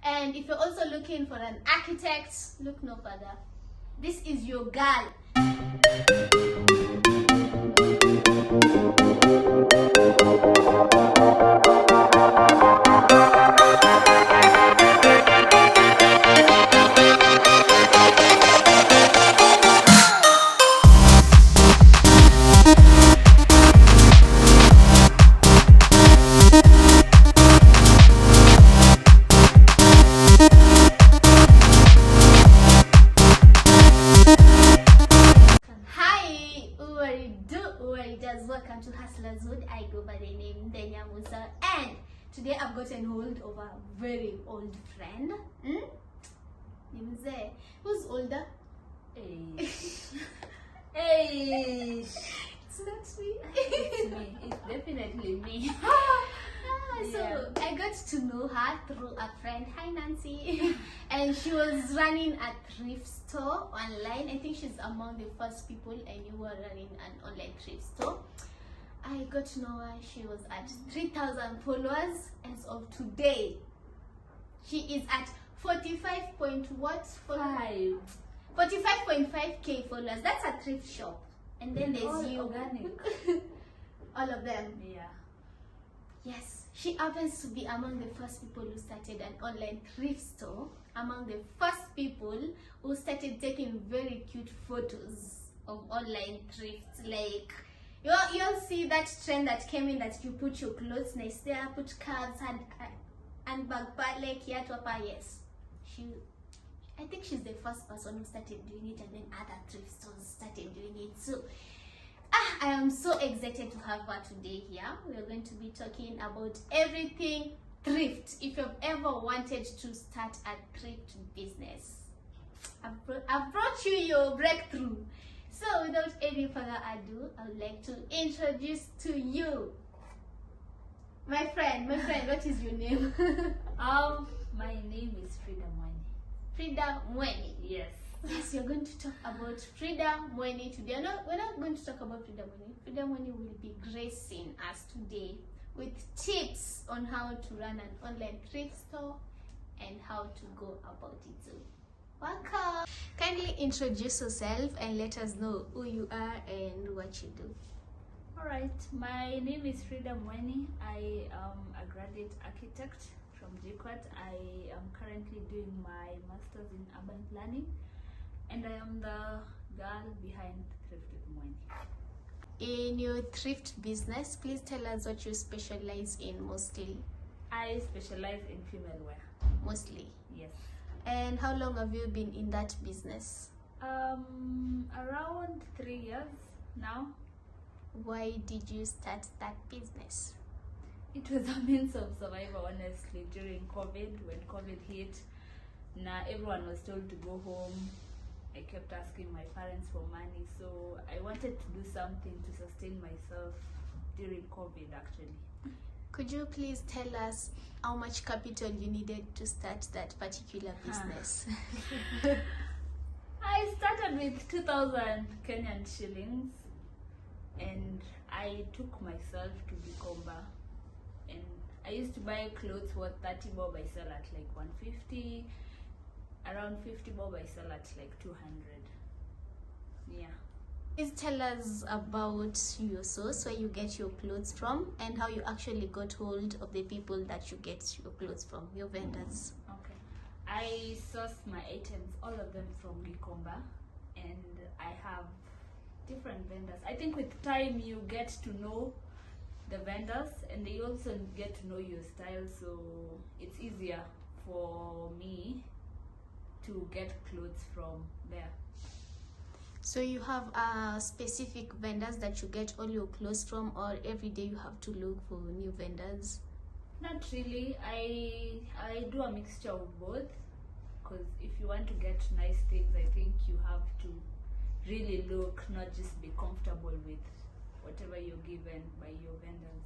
And if you're also looking for an architect, look no further. This is your girl. Welcome to Hustlers Hood. I go by the name Denya Musa, and today I've gotten hold of a very old friend. Who's older? Hey. Hey. It's not me. It's me. It's definitely me. So I got to know her through a friend. Hi Nancy. And she was running a thrift store online. I think she's among the first people I knew were running an online thrift store. I got to know her. She was at 3,000 followers as of today. She is at 45.5k followers. That's a thrift shop. And then there's all you. Organic. All of them. Yeah. Yes. She happens to be among the first people who started an online thrift store. Among the first people who started taking very cute photos of online thrifts. Like, you'll see that trend that came in that you put your clothes next there, put cards, handbag, like yes. I think she's the first person who started doing it, and then other thrift stores started doing it. So I am so excited to have her today here. We are going to be talking about everything thrift. If you've ever wanted to start a thrift business, I've brought you your breakthrough. So without any further ado, I would like to introduce to you my friend. What is your name? My name is Frida Mwani. Frida Mwani. Yes. Yes, you're going to talk about Frida Mwani today. We're not going to talk about Frida Mwani. Frida Mwani will be gracing us today with tips on how to run an online thrift store and how to go about it. So, welcome. Kindly introduce yourself and let us know who you are and what you do. Alright, my name is Frida Mwani. I am a graduate architect from JKUAT. I am currently doing my master's in urban planning, and I am the girl behind Thrift with Mwani. In your thrift business, please tell us what you specialize in mostly. I specialize in female wear. Mostly? Yes. And how long have you been in that business? Around 3 years now. Why did you start that business? It was a means of survival, honestly, during COVID. When COVID hit, everyone was told to go home. I kept asking my parents for money, so I wanted to do something to sustain myself during COVID, actually. Could you please tell us how much capital you needed to start that particular business? I started with 2,000 Kenyan shillings, and I took myself to Gikomba, and I used to buy clothes worth 30 bob. I sell at like 150. Around 50 bob I sell at like 200. Yeah. Please tell us about your source, where you get your clothes from, and how you actually got hold of the people that you get your clothes from, your vendors. Okay. I source my items, all of them from Gikomba, and I have different vendors. I think with time you get to know the vendors, and they also get to know your style, so it's easier for me to get clothes from there. So you have specific vendors that you get all your clothes from, or every day you have to look for new vendors? Not really. I do a mixture of both, because if you want to get nice things, I think you have to really look, not just be comfortable with whatever you're given by your vendors.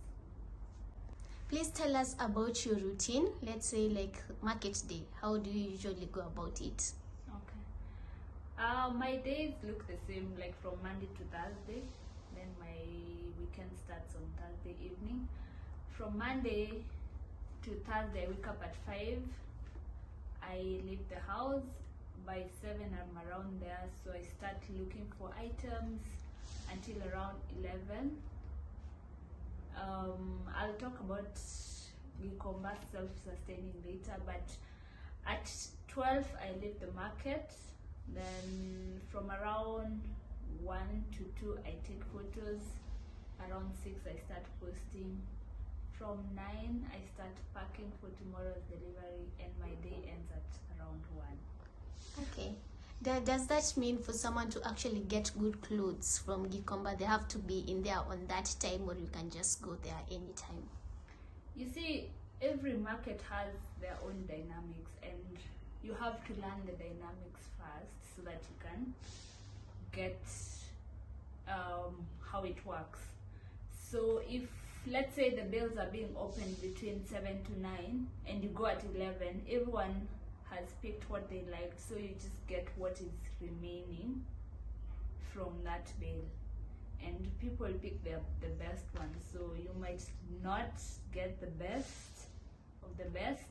Please tell us about your routine. Let's say like market day. How do you usually go about it? Okay. My days look the same, like from Monday to Thursday. Then my weekend starts on Thursday evening. From Monday to Thursday, I wake up at 5. I leave the house by 7. I'm around there, so I start looking for items until around 11. I'll talk about Gikomba self-sustaining later, but at 12 I leave the market. Then from around 1 to 2 I take photos. Around 6 I start posting. From 9 I start packing for tomorrow's delivery, and my day ends at around 1. Okay. Does that mean for someone to actually get good clothes from Gikomba, they have to be in there on that time, or you can just go there anytime? You see, every market has their own dynamics, and you have to learn the dynamics first so that you can get how it works. So if, let's say, the bills are being opened between 7 to 9 and you go at 11, everyone has picked what they liked, so you just get what is remaining from that bill, and people pick the best one, so you might not get the best of the best,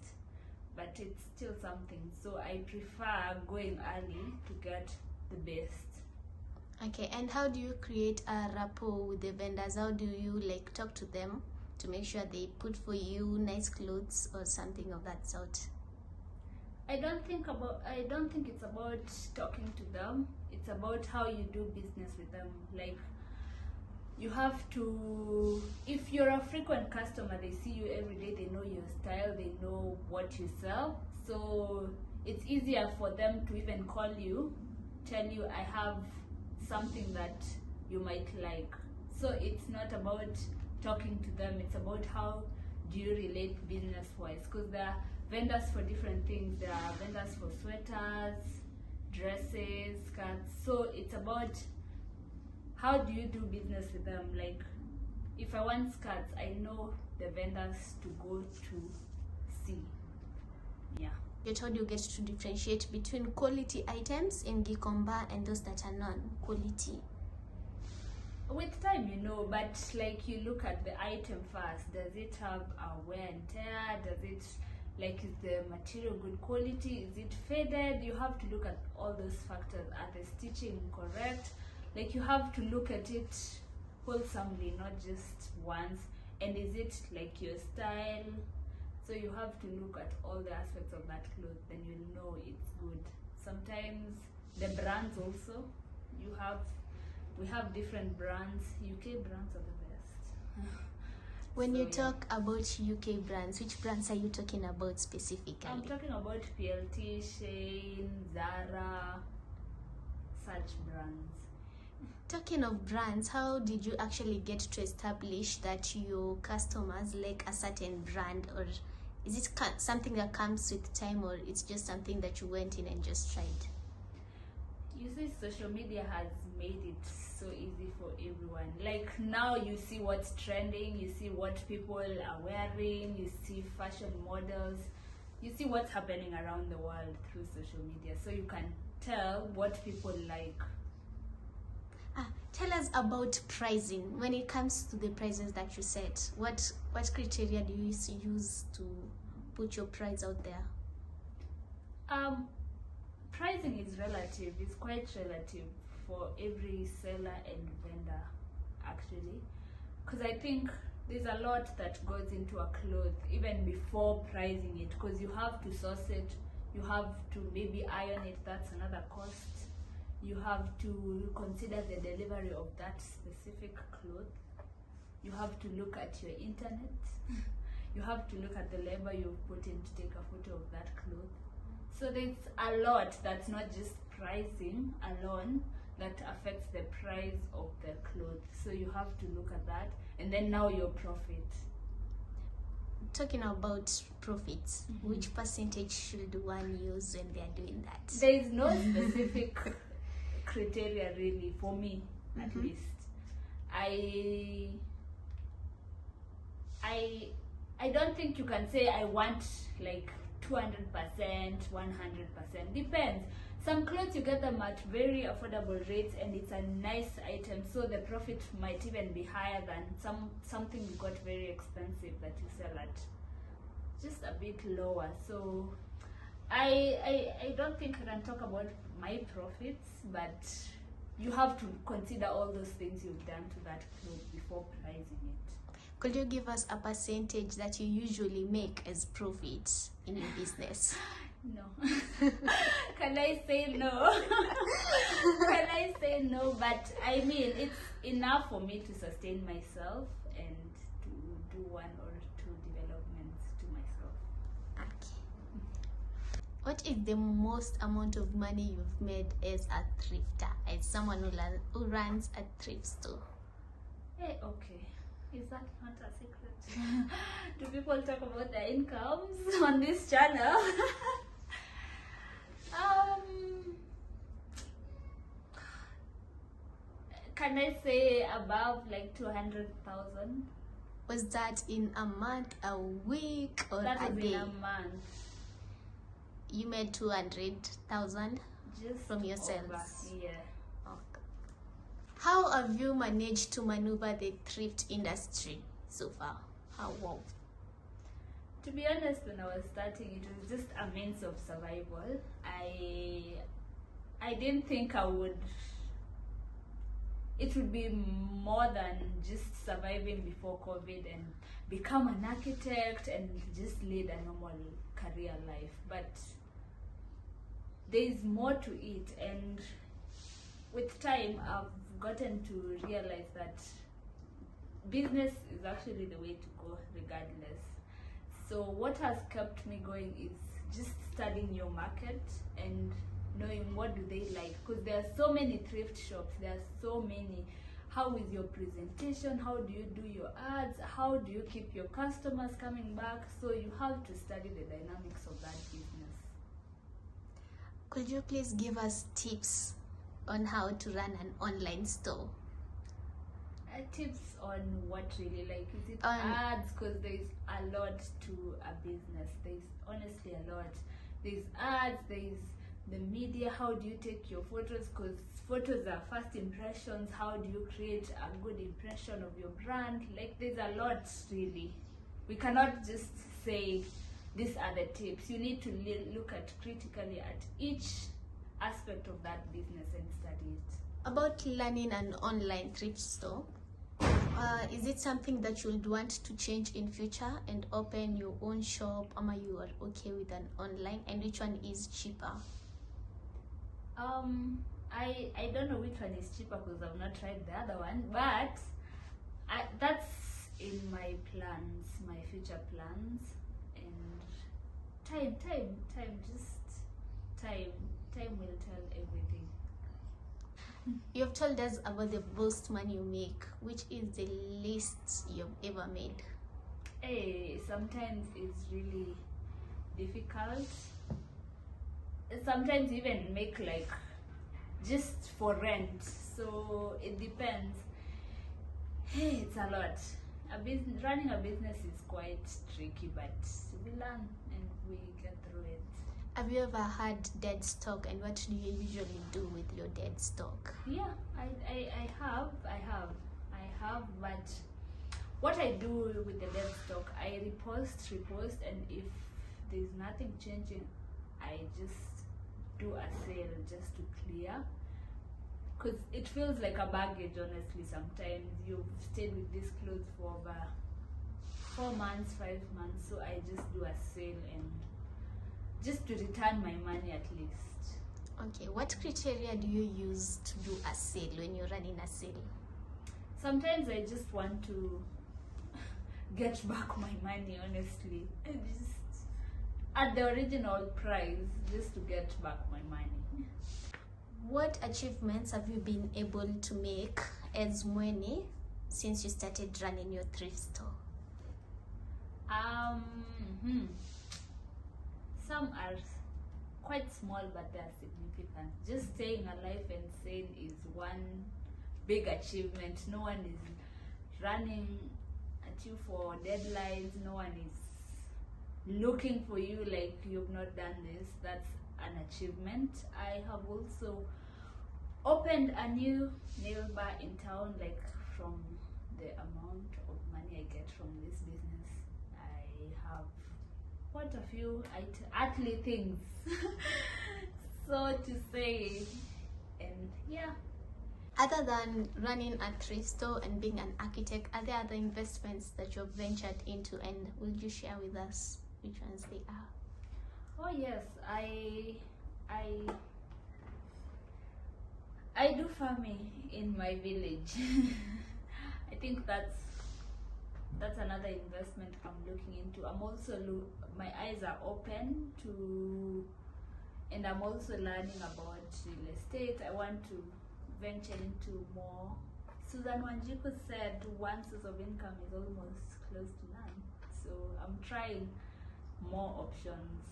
but it's still something. So I prefer going early to get the best. Okay, and how do you create a rapport with the vendors? How do you like talk to them to make sure they put for you nice clothes or something of that sort? I don't think it's about talking to them. It's about how you do business with them. Like, you have to, if you're a frequent customer, they see you every day, they know your style, they know what you sell, so it's easier for them to even call you, tell you, I have something that you might like. So it's not about talking to them, it's about how do you relate business wise, because there are vendors for different things. There are vendors for sweaters, dresses, skirts, so it's about how do you do business with them. Like, if I want skirts, I know the vendors to go to see. Yeah. You told you get to differentiate between quality items in Gikomba and those that are non-quality. With time, you know, but like, you look at the item first. Does it have a wear and tear? Does it, like, is the material good quality? Is it faded? You have to look at all those factors. Are the stitching correct? Like, you have to look at it wholesomely, not just once. And is it like your style? So you have to look at all the aspects of that cloth, then you'll know it's good. Sometimes the brands also, we have different brands. UK brands are the best. When So, you talk about UK brands, which brands are you talking about specifically? I'm talking about PLT, Shein, Zara, such brands. Talking of brands, how did you actually get to establish that your customers like a certain brand, or is it something that comes with time, or it's just something that you went in and just tried? You see, social media has made it so easy for everyone. Like, now you see what's trending, you see what people are wearing, you see fashion models, you see what's happening around the world through social media, so you can tell what people like. Tell us about pricing. When it comes to the prices that you set, what criteria do you use to put your price out there? Pricing is relative. It's quite relative for every seller and vendor, actually, because I think there's a lot that goes into a cloth even before pricing it, because you have to source it, you have to maybe iron it, that's another cost. You have to consider the delivery of that specific cloth. You have to look at your internet. You have to look at the labor you've put in to take a photo of that cloth. So there's a lot that's not just pricing alone that affects the price of the cloth. So you have to look at that, and then now your profit. Talking about profits, which percentage should one use when they're doing that? There is no specific criteria really, for me at least. I don't think you can say I want like 200%, 100%. Depends. Some clothes you get them at very affordable rates and it's a nice item, so the profit might even be higher than something you got very expensive that you sell at just a bit lower. So I don't think I can talk about my profits, but you have to consider all those things you've done to that clothes before pricing it. Could you give us a percentage that you usually make as profits in your business? No. Can I say no? Can I say no? But I mean, it's enough for me to sustain myself and to do one or two developments to myself. Okay. What is the most amount of money you've made as a thrifter, as someone who runs a thrift store? Hey, okay. Is that not a secret? Do people talk about their incomes on this channel? Can I say above like 200,000? Was that in a month, a week, or That a is day? in a month. You made 200,000 Just from your over, sales. yeah. Okay. How have you managed to maneuver the thrift industry so far? How well? To be honest, when I was starting, it was just a means of survival. I didn't think it would be more than just surviving before COVID and become an architect and just lead a normal career life. But there is more to it, and with time I've gotten to realize that business is actually the way to go regardless. So what has kept me going is just studying your market and knowing what do they like, because there are so many thrift shops, there are so many. How is your presentation? How do you do your ads? How do you keep your customers coming back? So you have to study the dynamics of that business. Could you please give us tips on how to run an online store? Tips on what really, like, is it On- ads? Because there's a lot to a business. There's honestly a lot. There's ads, there's the media. How do you take your photos? Because photos are first impressions. How do you create a good impression of your brand? Like, there's a lot really. We cannot just say these are the tips. You need to look at critically at each aspect of that business and study it. About learning an online thrift store, is it something that you would want to change in future and open your own shop, or you are okay with an online, and which one is cheaper? I don't know which one is cheaper because I've not tried the other one, but that's in my plans, my future plans, and time will tell everything. You've told us about the most money you make. Which is the least you've ever made? Hey, sometimes it's really difficult. Sometimes even make like just for rent, so it depends. Hey, it's a lot. Running a business is quite tricky, but we learn and we get through it. Have you ever had dead stock, and what do you usually do with your dead stock? Yeah, I have, but what I do with the dead stock, I repost, and if there's nothing changing, I just do a sale just to clear, because it feels like a baggage, honestly. Sometimes you've stayed with these clothes for over 4 months, 5 months, so I just do a sale and just to return my money at least. Okay, what criteria do you use to do a sale when you're running a sale? Sometimes I just want to get back my money, honestly. Just at the original price, just to get back my money. What achievements have you been able to make as Mweni since you started running your thrift store? Some are quite small, but they are significant. Just staying alive and sane is one big achievement. No one is running at you for deadlines. No one is looking for you like you've not done this. That's an achievement. I have also opened a new nail bar in town. Like, from the amount of money I get from this business, I have quite a few earthly things, so to say, and yeah. Other than running a thrift store and being an architect, are there other investments that you've ventured into, and will you share with us which ones they are? Oh yes, I do farming in my village. I think that's another investment I'm looking into. I'm also my eyes are open to, and I'm also learning about real estate. I want to venture into more. Susan Wanjiku said one source of income is almost close to none. So I'm trying more options.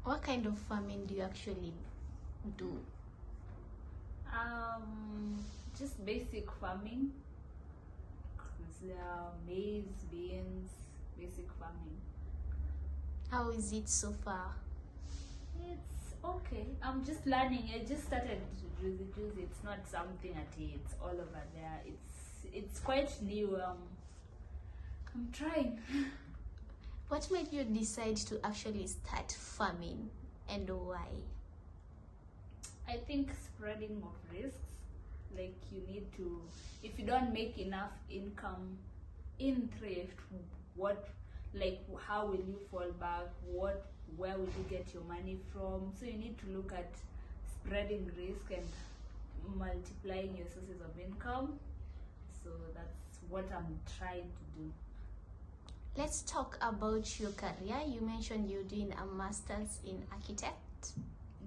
What kind of farming do you actually do? Just basic farming. Maize, beans, basic farming. How is it so far? It's okay. I'm just learning. I just started juicy. It's not something it's all over there. It's quite new. I'm trying. What made you decide to actually start farming, and why? I think spreading of risks. Like you need to, if you don't make enough income in thrift, how will you fall back? Where will you get your money from? So you need to look at spreading risk and multiplying your sources of income. So that's what I'm trying to do. Let's talk about your career. You mentioned you're doing a master's in architect.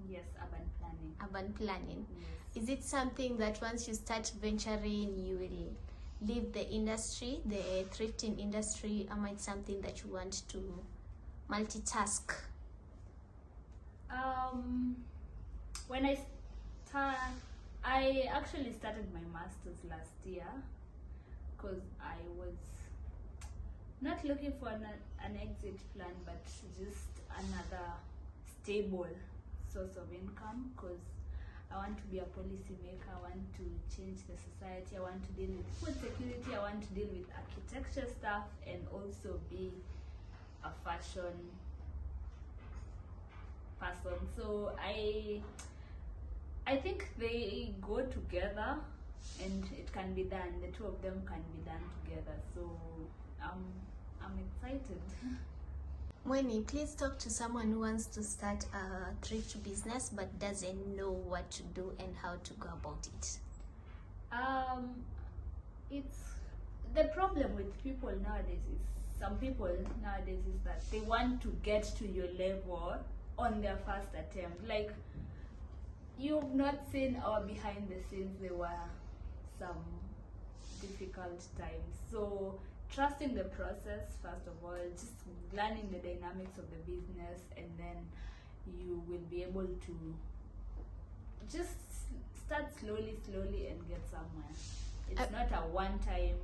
Yes, urban planning. Urban planning. Yes. Is it something that once you start venturing, you will leave the industry, the thrifting industry, or might something that you want to multitask? When I actually started my master's last year because I was not looking for an exit plan, but just another stable source of income, because I want to be a policy maker, I want to change the society, I want to deal with food security, I want to deal with architecture stuff, and also be a fashion person. So I think they go together and it can be done. The two of them can be done together. So I'm excited. Winnie, please talk to someone who wants to start a thrift business but doesn't know what to do and how to go about it. It's the problem with people nowadays is that they want to get to your level on their first attempt. Like, you've not seen our behind the scenes. There were some difficult times. So trusting the process, first of all, just learning the dynamics of the business, and then you will be able to just start slowly and get somewhere. It's not a one time,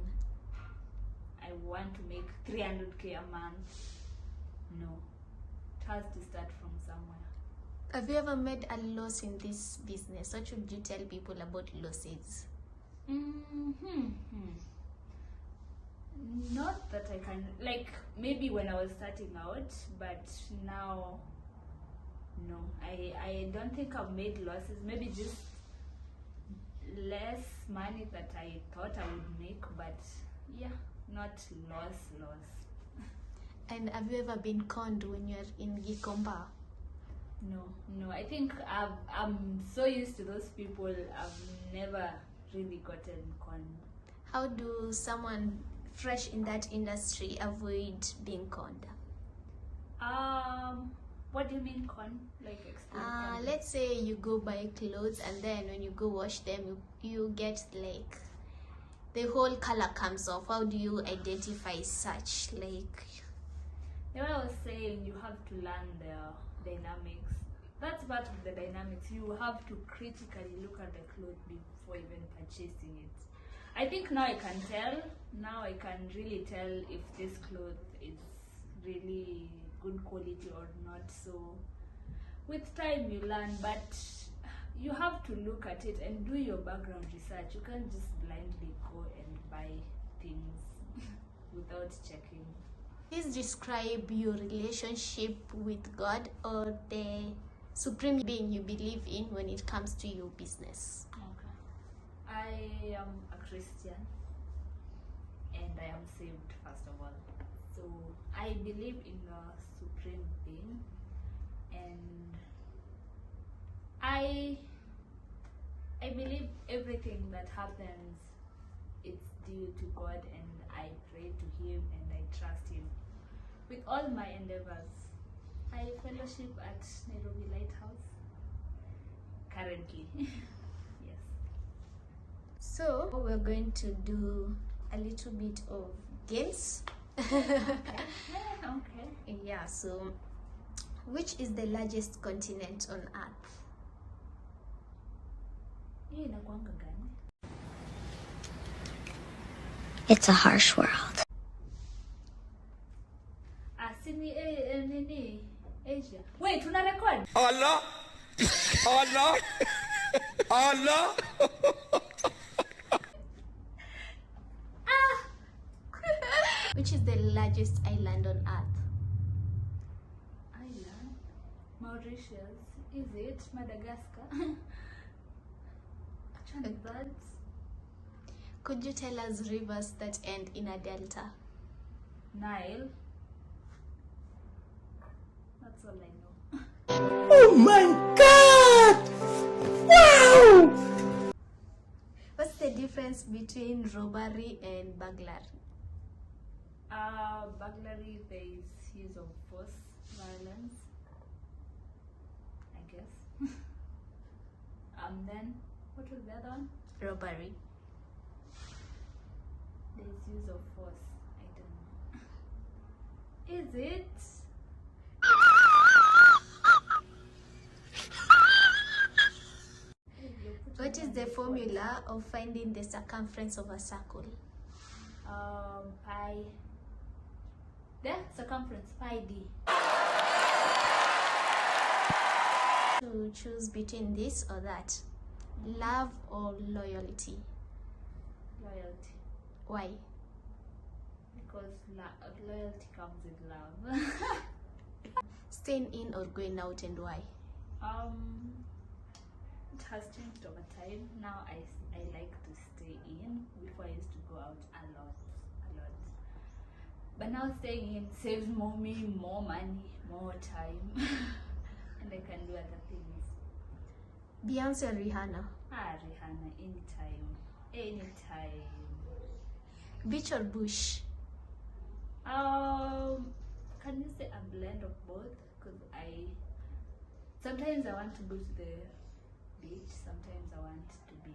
I want to make 300K a month. No, it has to start from somewhere. Have you ever made a loss in this business? What should you tell people about losses? Not that I can, like, maybe when I was starting out, but now, no. I don't think I've made losses. Maybe just less money that I thought I would make, but yeah, not loss. And have you ever been conned when you're in Gikomba? No. I think I'm so used to those people. I've never really gotten conned. How do someone fresh in that industry avoid being conned? What do you mean con? Like, explain. Let's say you go buy clothes and then when you go wash them, you get like the whole color comes off. How do you identify such? Like, the way I was saying, you have to learn the dynamics. That's part of the dynamics. You have to critically look at the clothes before even purchasing it. I think now I can tell. Now I can really tell if this cloth is really good quality or not. So with time you learn, but you have to look at it and do your background research. You can't just blindly go and buy things without checking. Please describe your relationship with God or the supreme being you believe in when it comes to your business. Okay. I am a Christian and I am saved, first of all. So I believe in the supreme being, and I believe everything that happens, it's due to God, and I pray to Him and I trust Him with all my endeavors. I fellowship at Nairobi Lighthouse currently. Yes. So we're going to do a little bit of games. Okay. Yeah, so which is the largest continent on earth? Hii inakuanga gani? It's a harsh world. Sini nini? Asia. Wait, tuna record? Allah! Allah! Allah! Which is the largest island on earth? Island? Mauritius. Is it? Madagascar? Which one is that? Could you tell us rivers that end in a delta? Nile. That's all I know. Oh my God! Wow! What's the difference between robbery and burglary? Burglary, there is use of force, violence, I guess. Then, what was the other one? Robbery. There is use of force. I don't know. Is it? What is the formula of finding the circumference of a circle? Pi. The circumference, pi d. To choose between this or that, love or loyalty? Loyalty. Why? Because loyalty comes with love. Staying in or going out, and why? It has changed over time. Now I like to stay in. Before I used to go out a lot. But now staying in saves me more money, more time, and I can do other things. Beyonce or Rihanna? Rihanna, anytime. Beach or bush? Can you say a blend of both? Because sometimes I want to go to the beach, sometimes I want to be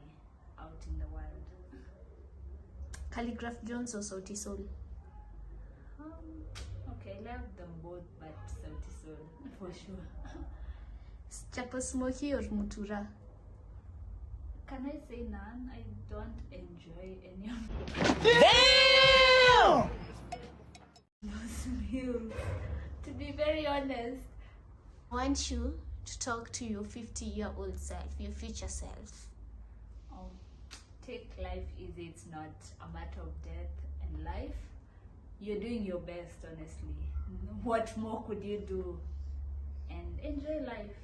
out in the wild. Calligraph Jones or Sauti Sol? Okay, I love them both, but Sauti Sol for sure. Chapo Smoky or Mutura? Can I say none? I don't enjoy any of them. Damn! Those meals. To be very honest. I want you to talk to your 50-year-old self, your future self. Take life easy. It's not a matter of death and life. You're doing your best, honestly. What more could you do? And enjoy life.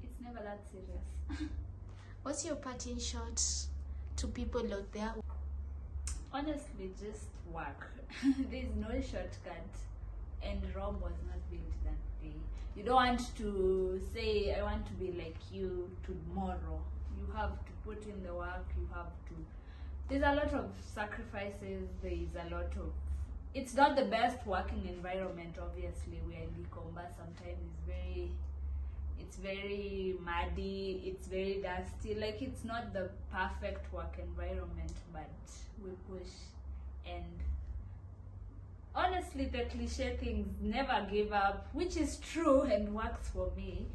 It's never that serious. What's your parting shot to people out there? Honestly, just work. There's no shortcut, and Rome was not built that day. You don't want to say, I want to be like you tomorrow. You have to put in the work. You have to. There's a lot of sacrifices. There's a lot of. It's not the best working environment. Obviously, we are in Gikomba. Sometimes it's very muddy. It's very dusty. Like, it's not the perfect work environment, but we push. And honestly, the cliche things, never give up, which is true and works for me,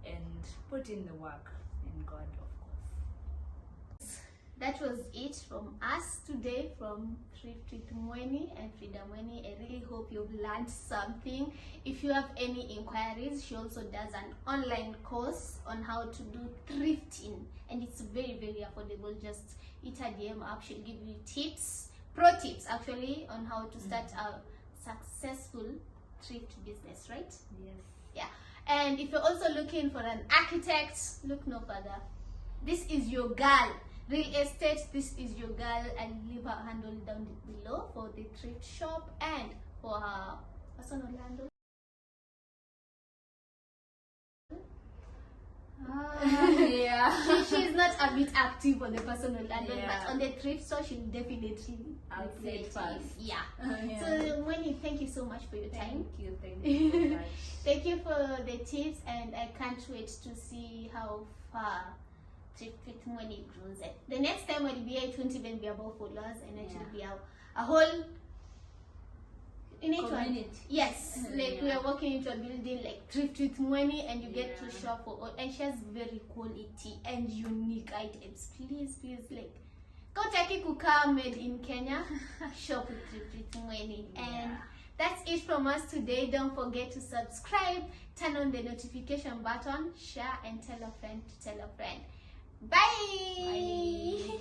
and put in the work, and God, of course. That was it from us today, from Thrift with Mweni and Frida Mweni. I really hope you've learned something. If you have any inquiries, she also does an online course on how to do thrifting, and it's very, very affordable. Just hit her DM up, she'll give you tips, pro tips actually, on how to start a successful thrift business, right? Yes. Yeah. And if you're also looking for an architect, look no further. This is your girl. Real estate, this is your girl. I'll leave her handle down below for the thrift shop and for her personal handle. Yeah. She's not a bit active on the personal handle, Yeah. but on the thrift store she'll definitely I'll reply say it to first. you. Yeah. Yeah. So Winnie, thank you so much for your time. Thank you so much. Thank you for the tips, and I can't wait to see how far Thrift with Money grows. And the next time will be, it won't even be about followers, and it will be a whole Community. Yes, like we Yeah. are walking into a building like Thrift with Money, and you get to Yeah. shop for all, and she has very quality and unique items. Please, like, Kotaki kukaa made in Kenya, shop with Thrift with Money. And Yeah. that's it from us today. Don't forget to subscribe, turn on the notification button, share, and tell a friend to tell a friend. Bye. Bye.